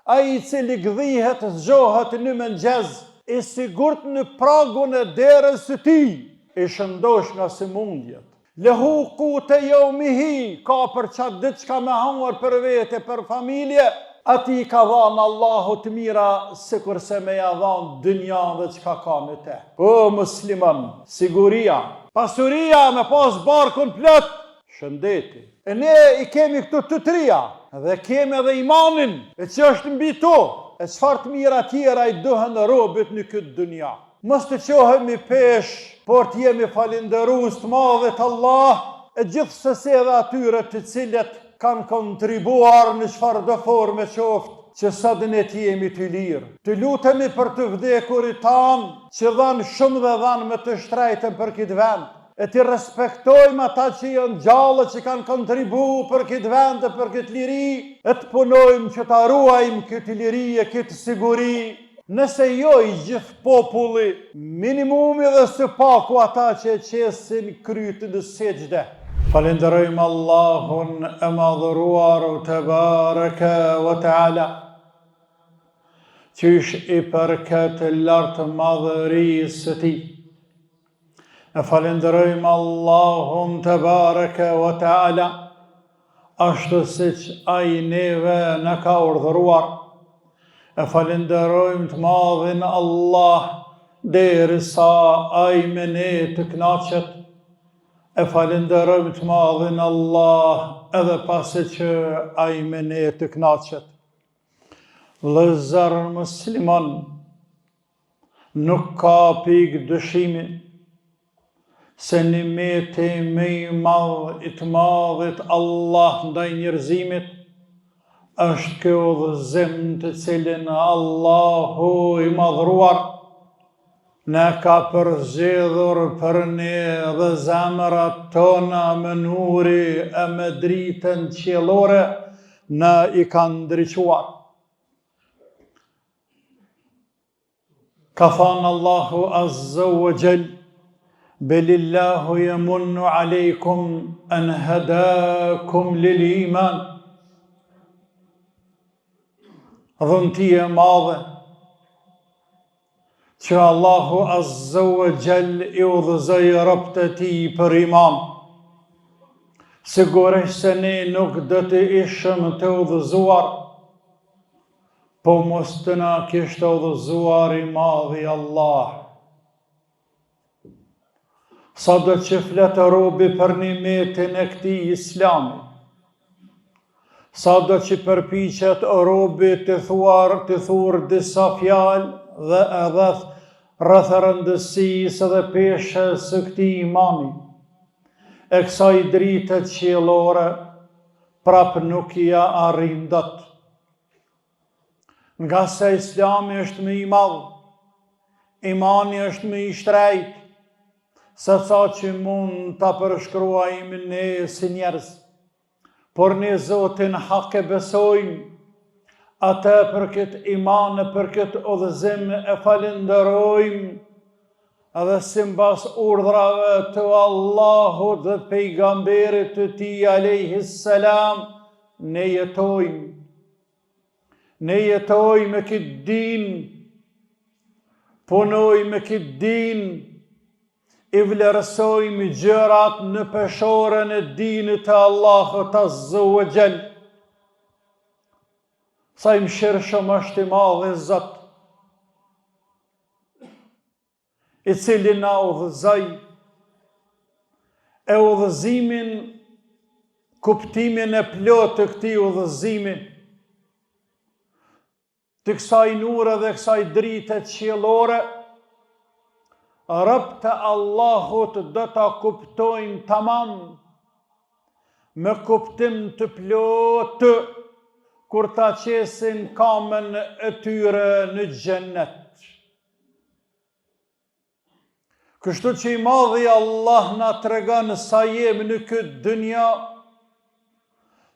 ai I cili gdhihet, zgjohet në mëngjes, I sigurt në pragun e derës së tij, I shëndosh nga sëmundjet. Lehu qute yawmihi, ka për qatë diçka me hangër për vete, për familje, ati I ka dhanë Allahu të mira, sikurse me ja dhanë dynjan dhe çka ka në te. O musliman, siguria, pasuria me pas barkun plot, shëndeti. E ne I kemi këtu të trija, dhe kemi edhe imanin, e që është mbi to, e çfarë të mira tjera I duhen robit në këtë dynja. Mos të qohemi pesh, por të jemi falenderues të madhet Allah, e gjithsesi edhe atyre të cilët kanë kontribuar në çfarë do forme qoftë, që sot ne të jemi të lirë. Të lutemi për të vdekurit tanë, që dhanë shumë dhe dhanë me të shtrejtën për këtë vend, e të respektojmë ata që janë gjallë, që kanë kontribu për këtë vend e për këtë liri, e të punojmë që ta ruajmë këtë liri e këtë siguri, nëse jo I gjithë populli, minimumi dhe së paku ata që qesin krytë në sejdë. Falenderojmë Allahun e madhëruar te baraka wa taala, qysh I përket lartë madhërisë së tij. E falenderojmë Allahun te baraka wa taala, ashtu siç ai neve na ka urdhëruar. E falenderojmë të madhin Allah, derisa ai me ne të kënaqet. E falenderojmë të madhin Allah, edhe pasi që ai me ne të kënaqet. Vëllezër musliman, nuk ka pikë dyshimi se nimeti më I madh I të madhit Allah ndaj njerëzimit është ky udhëzim të cilin Allahu I madhruar ne ka përzgjedhur për ne dhe zemrat tona me nuri e me dritën qiellore na I ka ndriçuar. Ka thënë Allahu azza wa jall: Belillahu yamunnu alejkum an hadakum lil iman. Dhëntie e madhe që Allahu azza wa jall I udhëzoi robët e tij për iman. Sigurisht se ne nuk do të ishim të udhëzuar, po mos të na kishte udhëzuar I madhi Allah. Sa do që fletë robi për nimetin e këtij Islami, sa do që përpiqet robi të thur disa fjalë dhe edhe rreth rëndësisë dhe peshës së këtij imani, e kësaj drite qiellore, prap nuk ja arrin dot. Nga se Islami është më I madh, imani është më I shtrejt, se sa që mund ta përshkruajmë ne si njerëz. Por ne Zotin hak e besojmë, atë për këtë iman, për këtë udhëzim e falenderojmë, edhe simbas urdhrave të Allahut dhe pejgamberit të tij alayhis salam, ne jetojmë. Ne jetojmë me këtë din, punojmë me këtë din, I vlerësojmë gjërat në peshorën e dinit të Allahut azza wa jall. Sa I mëshirshëm është I madh Zot, I cili na udhëzoi, e udhëzimin, kuptimin e plot të këtij udhëzimi, të kësaj nure dhe kësaj drite qiellore, robët e Allahut do ta kuptojnë tamam, me kuptim të plotë, kur ta qesin kamën e tyre në xhennet. Kështu që I madhi Allah na tregon sa jemi në këtë dynja,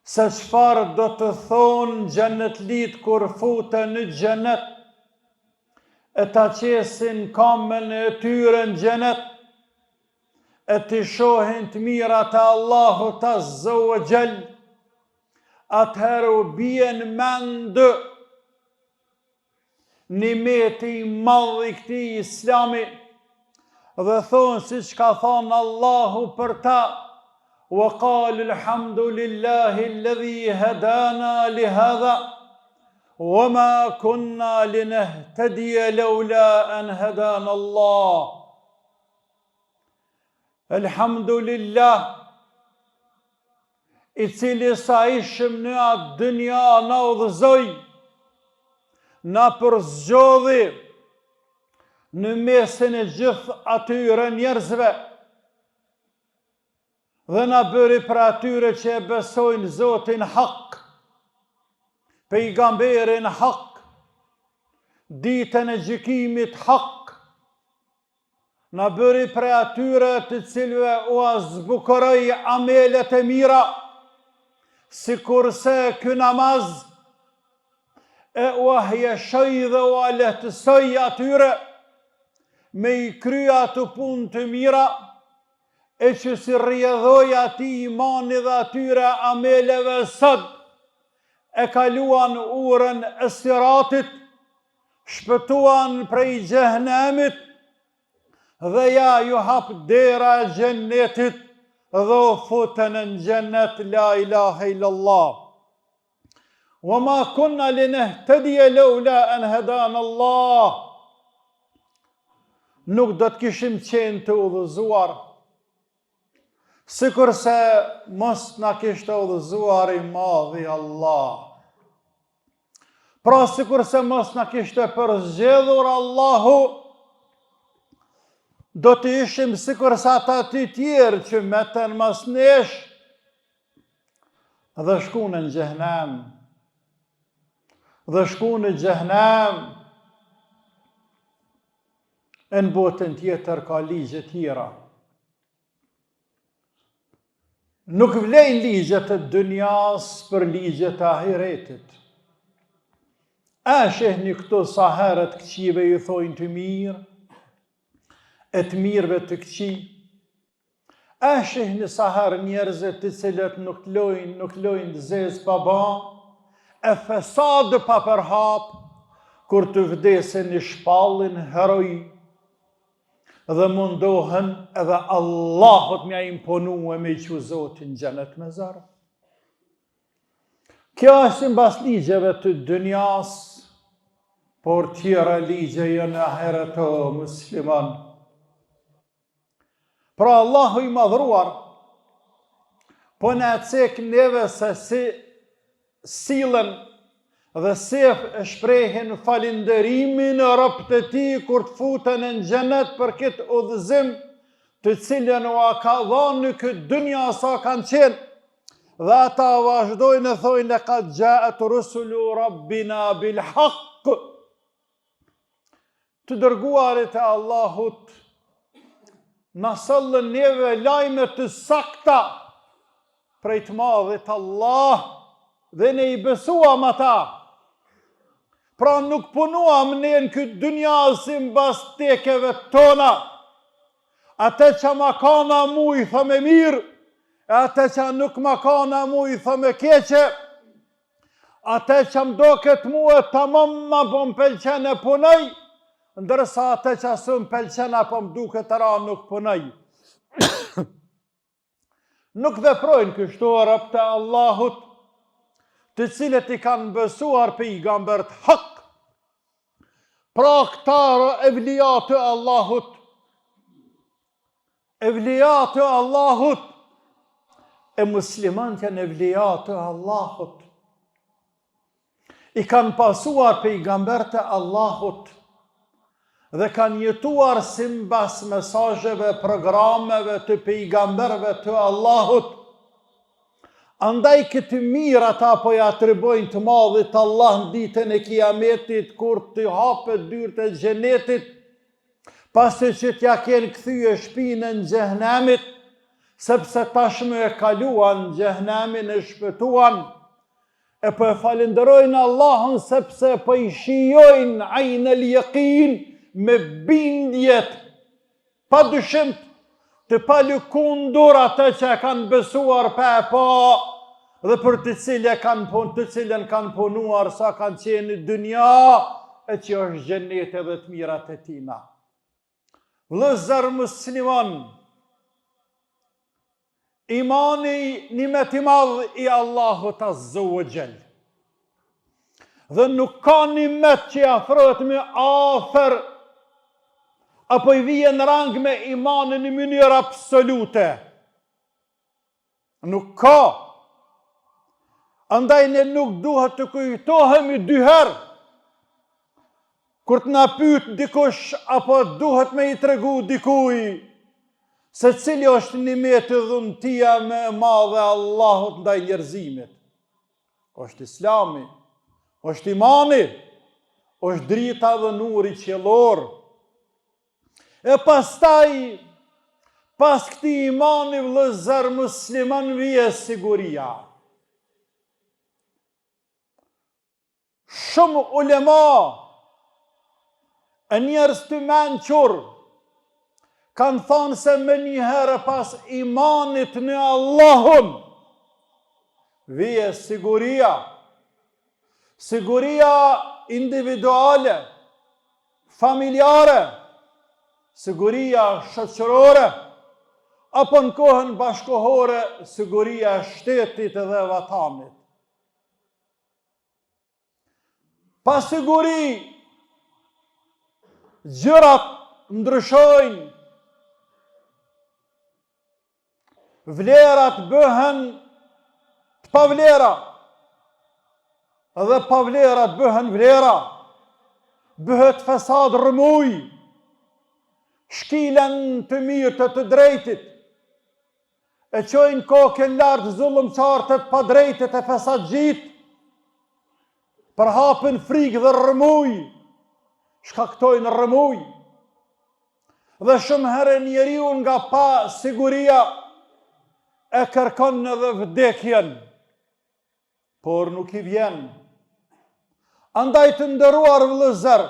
se çfarë do të thonë xhenetlit kur futen në xhennet, e ta qesin kamën e tyre në xhenet, e të shohin të mirat e Allahut azza wa jall, atëherë u bien mend nimeti i madh i këtij Islami, dhe thonë si që ka thonë Allahu për ta, wa qalu alhamdulillahi alladhi hadana li hadha wa ma kunna linahtadiya lawla an hadana Allah. Alhamdulillah, i cili sa ishëm në atë dënja na udhëzoi, na përzgjodhi në mesin e gjithë atyre njerëzve dhe na bëri për atyre që e besojnë Zotin hak, pejgamberin hak, ditën e gjykimit hak, na bëri për atyre të cilëve u azbukuroi amelet e mira, si kurse ky namaz e u ahjeshoj dhe u lehtësoj atyre me i krya të punë të mira, e që si rrjedhoj ati imani dhe atyre ameleve sot, e kaluan urën e siratit, shpëtuan prej xhehenemit, dhe ja ju hap dera e xhennetit dhe u futën në xhennet, la ilaha illallah. Wa ma kunna linahtadiya lawla an hadana Allah. Nuk do të kishim qenë të udhëzuar, sikur se mos na kishte udhëzuar i madhi Allah. Pra sikur se mos na kishte përzgjedhur Allahu, do të ishim sikur sa ata të tjerë që meten mas nesh dhe shkunë në xhehenem. Dhe shkunë në xhehenem. E në botën tjetër ka ligje tjera. Nuk vlejnë ligjet e dynjas për ligjet e ahiretit. A shehni këto sa herët këqive ju thojnë të mirë, e të mirëve të këqi. A shehni sa herë njerëzit të cilët nuk lojnë zezë pa ba, e fesadë pa përhap, kur të vdesin i shpallin heroj, dhe mundohen edhe Allahut mja imponu e me që Zotin xhenet me zarë. Kjo është mbas ligjeve të dynjas, por tjera ligje janë ahiret o musliman. Pra Allahu i madhruar, po në cek neve se si silën dhe si e shprehin falinderimin e robët e tij kur të futen në xhenet për këtë udhëzim të cilën u ka dhënë në këtë dynja sa kanë qenë. Dhe ata vazhdojnë e thojnë laqad ja'at rusulu rabbina bil haqq. Të dërguarit e Allahut na sollën neve lajme të sakta prej të madhit Allah dhe ne i besuam ata. Pra nuk punuam ne në këtë dynja si mbas tekeve tona. Ate që ma kana mu i thëme mirë, e ate që nuk ma kana mu i thëme keqe, ate që mdo këtë mu e tamam ma po m'pelqen e punoj, ndërsa ate që së m'pelqen e po m'duke të ra nuk punoj. Nuk veprojnë kështu robët e Allahut, të cilët i kanë besuar pejgambert hak. Pra këta evlijatë e Allahut, evlijatë e Allahut, e muslimanët janë evlijatë e Allahut. I kanë pasuar pejgambert e Allahut dhe kanë jetuar simbas mesazheve, programeve të pejgamberve të Allahut. Andaj këtë mirë ata po ja atribojnë të madhit Allah në ditën e kiametit, kur të hapet dyert e xhenetit, pasi që t'ja kenë kthye shpinën xhehenemit, sepse tashmë e kaluan xhehenemin, e shpëtuan, e po e falenderojnë Allahun sepse po i shijojnë ajnel yaqin me bindjet pa dyshim të palëkundur atë që kanë besuar pa e pa dhe për të cilën kanë punuar sa kanë qenë në dynja, e që është gjennet edhe të mirat e tina. Vëllezër musliman, imani nimet i madh i Allahut Azza wa Jall. Dhe nuk ka nimet që afrohet me afër apo i vjen rang me imanin në mënyrë absolute. Nuk ka. Andaj ne nuk duhet të kujtohemi dy herë kur të na pyet dikush apo duhet me i tregu dikuj se cili është nimeti dhuntia më e madhe Allahut ndaj njerëzimit. Është Islami, është imani, është drita dhe nuri qiellor. E pastaj, pas këtij imani vëllezër musliman vije siguria. Shumë ulema e njerëz të mençur kanë thonë se më një herë pas imanit në Allahun vije siguria. Siguria individuale, familjare, siguria shoqërore, apo në kohën bashkohore, siguria e shtetit dhe vatanit. Pa siguri, gjërat ndryshojnë, vlerat bëhen të pavlera, dhe pavlerat bëhen vlera, bëhet fesad rëmuj, shkilen të mirë të drejtit, e qojnë kokën lartë zullumçartët pa drejtit e fesadgjit, përhapën frikë dhe rëmuj, shkaktojnë rëmuj, dhe shumë herë njeriu nga pa siguria e kërkon edhe vdekjen, por nuk i vjen. Andaj të nderuar vëllezër,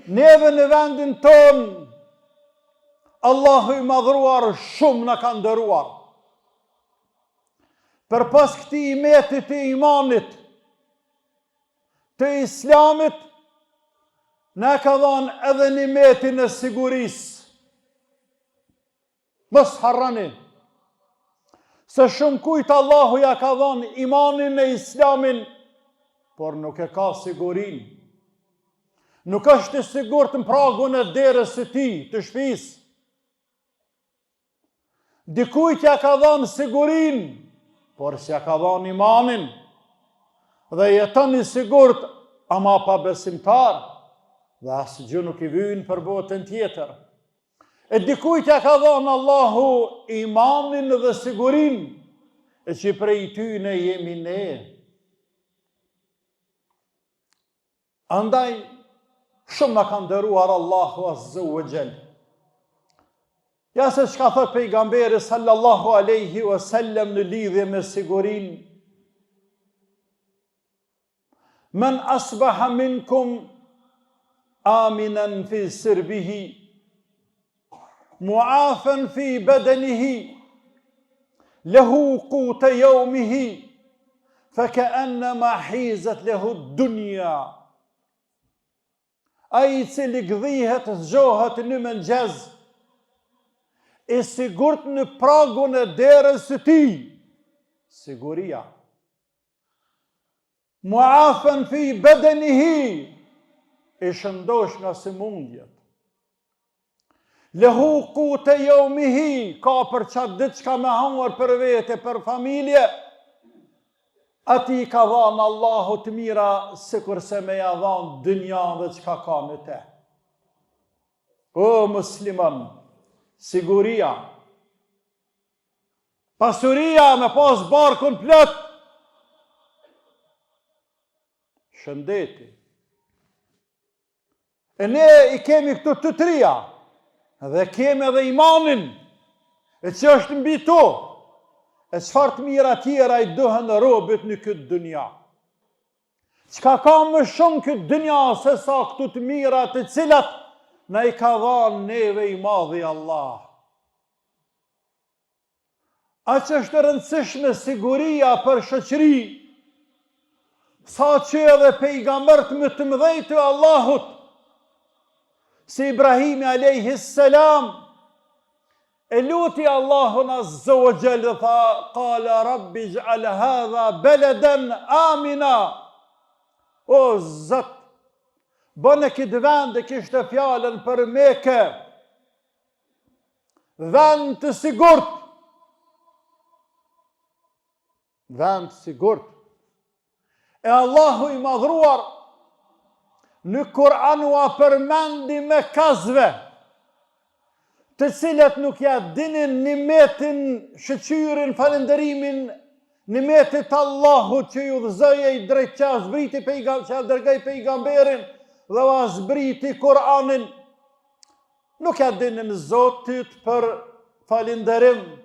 neve në vendin ton, Allahu i madhruar shumë na ka nderuar. Për pas këtij imetit të imanit, të islamit, na ka dhënë edhe nimetin e sigurisë. Mos harrani se shumë kujt Allahu ja ka dhënë imanin e islamin, por nuk e ka sigurin. Nuk është i sigurt në pragun e derës së tij, të shtëpisë. Dikujt ja ka dhënë sigurin, por s'ja ka dhënë imanin. Dhe jeton i sigurt, ama pa besimtar, dhe asgjë nuk i vyn për botën tjetër. E dikujt ja ka dhënë Allahu imanin dhe sigurin, e që prej tyne jemi ne. Andaj, shumë na ka nderuar Allahu Azza wa Jall. Ja se çka thot pejgamberi sallallahu alaihi wasallam në lidhje me sigurin. Men asbaha minkum aminan fi sirbihi, muafan fi badanihi, lahu quta yawmihi, فكأنما حيزت له الدنيا. Ai I cili gdhihet, zgjohet në mëngjes, I sigurt në pragun e derës së tij, siguria. Muafan fi badanihi, I shëndosh nga sëmundjet. Lehu quta yawmihi, ka për çat diçka me hangur për vete, për familje. Ati ka dhanë Allahu të mira, sikur se me ja dhanë dynjan dhe çka ka në te. O musliman, siguria, pasuria me pas barkun plot, shëndeti. E ne I kemi këtu të trija, dhe kemi edhe imanin, e që është mbi to, e çfarë të mira tjera I duhen robit në këtë dynja. Çka ka më shumë këtë dynja se sa këtu të mira të cilat na I ka dhanë neve I madhi Allah. A që është rëndësishme siguria për shoqëri, sa që edhe pejgambert më të mëdhej të Allahut, si Ibrahimi a.s. E luti Allahun azza wa jall dhe tha, qala rabbi ij'al hadha baladan amina. O Zot, bënë këtë vend, kishte fjalën për Mekë, vend të sigurt. Vend sigurt. E Allahu i madhruar në Kur'an u përmendi me kazve, të cilët nuk ja dinin nimetin, shëqyrin, falenderimin, nimetit Allahut që ju dhëzëje i drejt që zbriti që dërgaj pejgamberin dhe u zbriti Kur'anin. Nuk ja dinin Zotit për falenderim.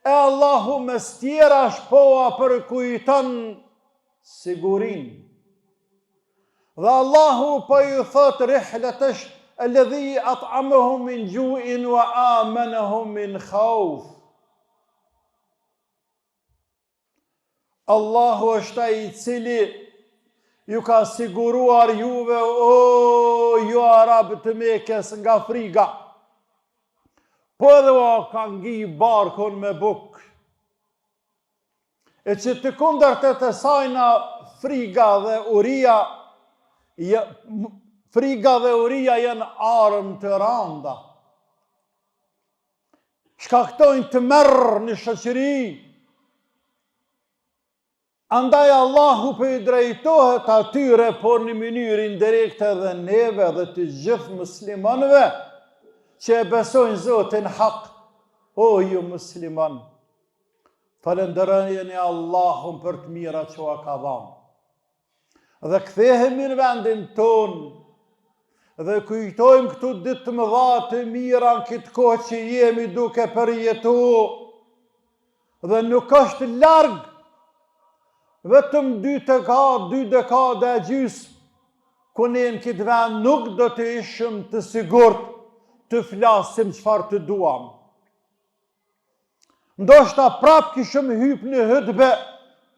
E Allahu me stjera shpoa për kujton sigurin. Dhe Allahu po ju thot rihletësh alladhi at'amahum min ju'in wa amanahum min khawf. Allahu është ai i cili ju ka siguruar juve, o ju Arabë të Mekës, nga friga. Po edhe o ka ngi barkun me buk. E që të kundërtet e sajna friga dhe uria janë arëm të randa. Shkaktojnë të merë në shoqëri. Andaj Allahu për i drejtohet atyre, por në mënyrë indirekte dhe neve dhe të gjithë muslimanëve që e besojnë Zotin hak. O ju musliman, falenderojeni Allahun për të mira që ua ka dhënë. Dhe kthehemi në vendin tonë dhe kujtojmë këtu ditë të mëdha të mira në këtë kohë që jemi duke përjetu. Dhe nuk është larg, vetëm 2 dekada e gjysmë, ku ne në këtë vend nuk do të ishim të sigurt të flasim çfarë të duam. Ndoshta prap kishim hyp në hutbe,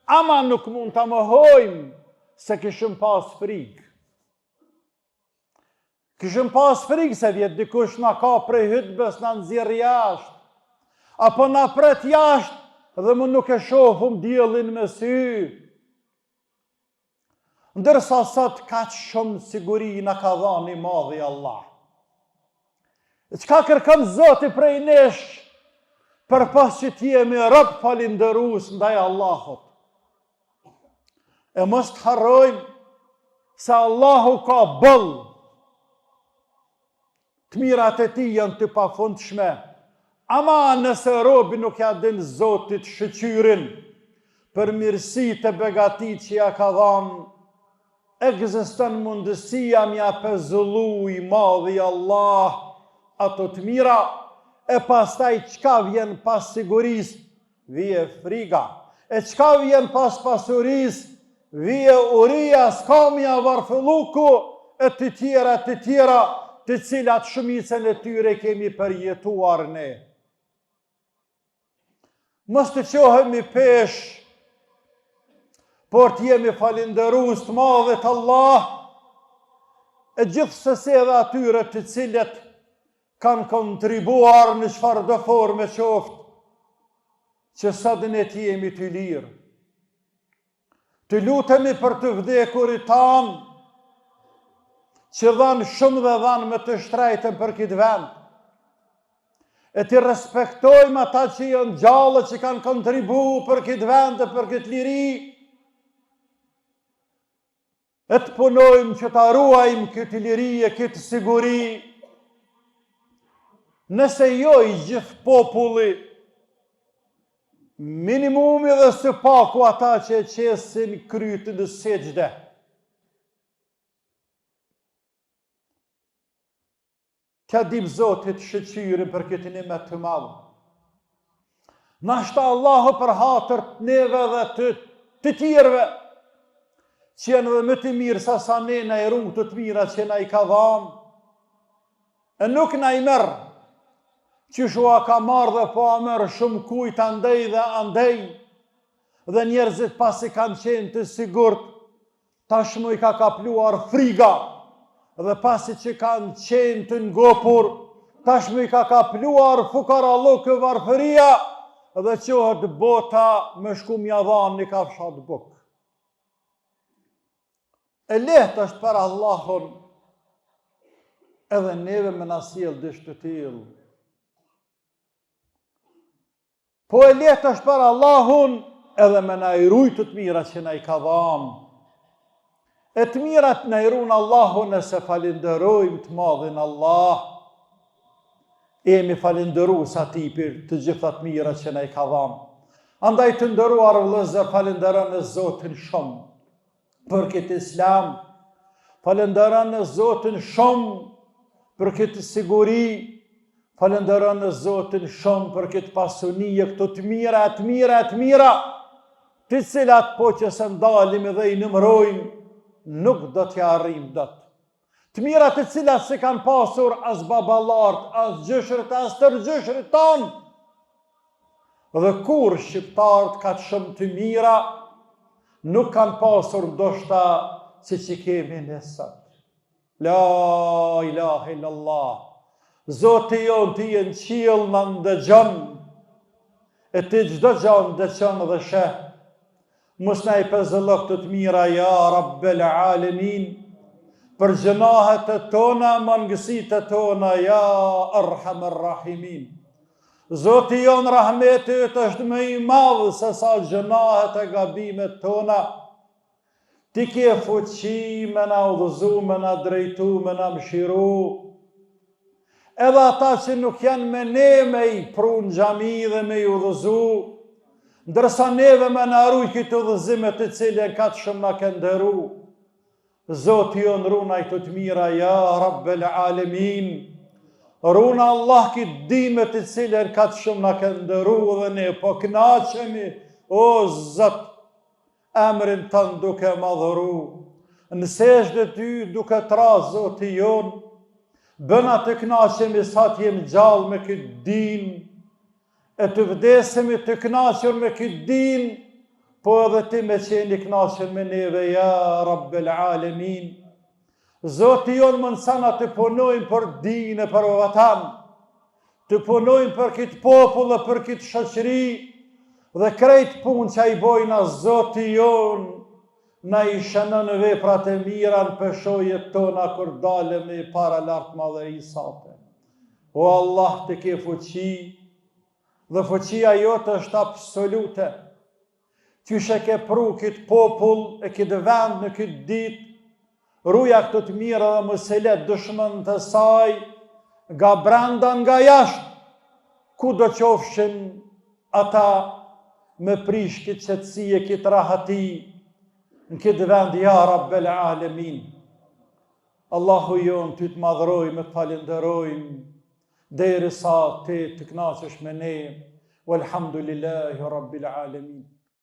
ama nuk mund ta mohojmë se kishim pas frikë. Kishim pas frikë se vjet dikush na ka prej hutbes na nxjerr jashtë, apo na pret jashtë dhe më nuk e shohum diellin me sy. Ndërsa sot kaq shumë siguri na ka dhënë i madhi Allah. Çka kërkon Zoti prej nesh, për pas që t'jemi rob falindërues ndaj Allahut. E mos të harrojmë se Allahu ka boll. Të mirat e tij janë të pafundshme. Ama nëse robi nuk ja din Zotit shëqyrin për mirësitë e begatit që ja ka dhënë, ekziston mundësia mja pezullu i madhi Allah ato të mira, e pastaj çka vjen pas sigurisë, vije friga. E çka vjen pas pasurisë, vije uria, skamja, varfëlluku, e të tjera, të cilat shumicën e tyre kemi përjetuar ne. Mos të qohemi pesh, por të jemi falindërues të madhit Allah, e gjithsesi edhe atyre të cilët kanë kontribuar në çfarëdo forme qoftë, që sot ne të jemi të lirë. Të lutemi për të vdekurit tanë, që dhanë shumë dhe dhanë me të shtrejtën për këtë vend. E të respektojmë ata që janë gjallë, që kanë kontribuar për këtë vend e për këtë liri. E të punojmë që ta ruajmë këtë liri e këtë siguri. Nëse jo i gjithë populli, minimumi dhe së paku ata që e qesin krytë në sejdë. Ka dim Zotit shëqyrin për këtë nimet të madhë. Nashta Allahu për hatër të neve dhe të tjerve, që janë dhe më të mirë sa ne në i rrungë të mira që na i ka dhanë, e nuk na i merë, që shua ka marrë dhe po a merë shumë kujt andej dhe andej, dhe njerëzit pasi kanë qenë të sigurt, tashmë i ka kapluar friga, dhe pasi që kanë qenë të ngopur, tashmë i ka kapluar fukarallokë varfëria, dhe qohet bota me shku mja dhanë një kafshat bukë. E lehtë është për Allahun, edhe neve me nasjel dishtë të tilë. Po e lehtë është për Allahun, edhe me na i rujtë të mirat që na i ka dhamë. E të mirat na i runë Allahun nëse falenderojmë të madhin Allah. Emi falenderu sa ti për të gjithat mirat që na i ka dhamë. Andaj të ndëruar vëllezër, falenderën e Zotin shumë për këtë Islam, falenderën e Zotin shumë për këtë siguri, falenderën e Zotin shumë për këtë pasunije, këto të mira, të cilat po që se ndalim dhe i nëmrojmë, nuk do t'ja arrim dot. Të mirat të cilat se kanë pasur as babalart, as gjëshrit, as tërgjëshrit tonë, dhe kur shqiptarët ka të shumë të mira, nuk kanë pasur ndoshta si që kemi nësët. La ilahe illallah. Zoti jonë ti e në qilë në ndëgjën, e ti gjdo gjanë ndëgjën dhe sheh. Musna i pëzëllëk të të mira, ja Rabbel Alemin, për gjënahet e tona, mangësit e tona, ja Arhamar Rahimin. Zoti jonë rahmetit është më i madhë se sa gjënahet e gabimet tona. Ti ke fuqi me na udhëzu, me na drejtu, me na mshiru. Edhe ata që nuk janë me ne me i prun gjami dhe me i udhëzu, ndërsa neve me na ruj këtë udhëzimet të cilën ka të shumë na kënderu. Zoti jonë runa i të të mira, ja Rabbel Alemin. Runa Allah këtë dimet të cilën ka të shumë na kënderu dhe ne po knaqemi, o Zot, emrin tënë duke madhuru. Nësesh dhe ty duke tra Zoti jonë, bëna të knaqemi sa t'jem gjallë me këtë din, e të vdesemi të knaqër me këtë din, po edhe ti me qeni knaqër me neve, ja Rabbel Alemin. Zoti jonë më nësana të punojmë për dine, për vatan, të punojmë për këtë popull dhe për këtë shoqëri, dhe krejt pun që i bojna Zoti jonë, na i shënën në veprat e mira në pëshojet tona kur dalëm e para lartë madhëri sate. O Allah të ke fuqi, dhe fuqia jote është absolute. Qyshe ke pru këtë popull e këtë vend në këtë ditë, ruja këtë të mira dhe mëselet dëshmën të saj, nga brenda nga jashtë, ku do qofshin ata me prish këtë qëtësi e këtë rahati, në këtë vend, ja Rabbel Alemin. Allahu jonë ty të madhrojmë, të falenderojmë, deri sa të knaqësh me ne, walhamdulillahi Rabbil Alemin.